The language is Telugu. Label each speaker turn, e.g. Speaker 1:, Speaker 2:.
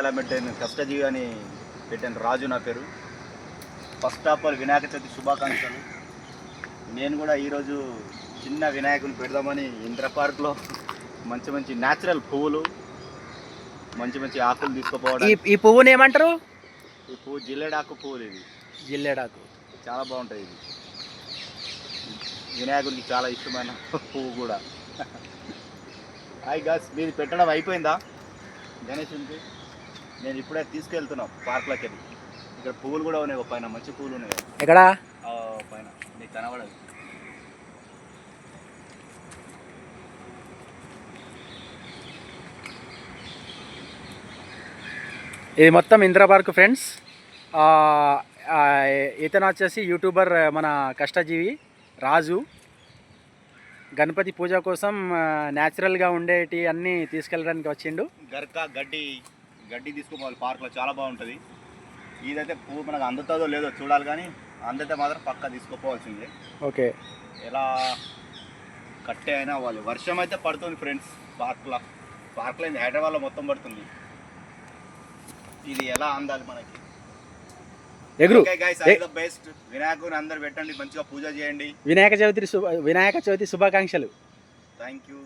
Speaker 1: ఇలా పెట్టాను, కష్టజీవి అని పెట్టాను. రాజు నా పేరు. First of all Vinayaka Chavithi శుభాకాంక్షలు. నేను కూడా ఈరోజు చిన్న వినాయకుని పెడదామని ఇంద్ర పార్క్లో మంచి మంచి న్యాచురల్ పువ్వులు, మంచి మంచి ఆకులు తీసుకుపోవడం.
Speaker 2: ఈ పువ్వుని ఏమంటారు?
Speaker 1: ఈ పువ్వు జిల్లేడాకు పువ్వులు. ఇది
Speaker 2: జిల్లేడాకు
Speaker 1: చాలా బాగుంటుంది. ఇది వినాయకుడికి చాలా ఇష్టమైన పువ్వు కూడా. హాయ్ గాస్, మీది పెట్టడం అయిపోయిందా గణేశునికి? నేను ఇప్పుడే తీసుకెళ్తున్నాం పార్క్లోకి వెళ్ళి. ఇక్కడ పువ్వులు కూడా ఉన్నాయి, ఒక పైన మంచి పువ్వులు ఉన్నాయి.
Speaker 2: ఎక్కడ?
Speaker 1: పైన నీకు కనబడదు.
Speaker 2: ఇది మొత్తం ఇంద్ర పార్క్ ఫ్రెండ్స్. ఇతను వచ్చేసి యూట్యూబర్ మన కష్టజీవి రాజు. గణపతి పూజ కోసం న్యాచురల్గా ఉండేటి అన్నీ తీసుకెళ్ళడానికి వచ్చిండు.
Speaker 1: గర్క గడ్డి తీసుకోవాలి, పార్క్లో చాలా బాగుంటుంది. ఇదైతే పువ్వు మనకు అందుతుందో లేదో చూడాలి, కానీ అందితే మాత్రం పక్కా తీసుకోపోవాల్సిందే.
Speaker 2: ఓకే,
Speaker 1: ఎలా కట్టే అయినా అవ్వాలి. వర్షం అయితే పడుతుంది ఫ్రెండ్స్ పార్క్లో హైదరాబాద్లో మొత్తం పడుతుంది. ఇది ఎలా అందాలి మనకి?
Speaker 2: ఎగురు
Speaker 1: బెస్ట్. వినాయకుని అందరు పెట్టండి, మంచిగా పూజ చేయండి.
Speaker 2: వినాయక చవితి శుభాకాంక్షలు.
Speaker 1: Thank you.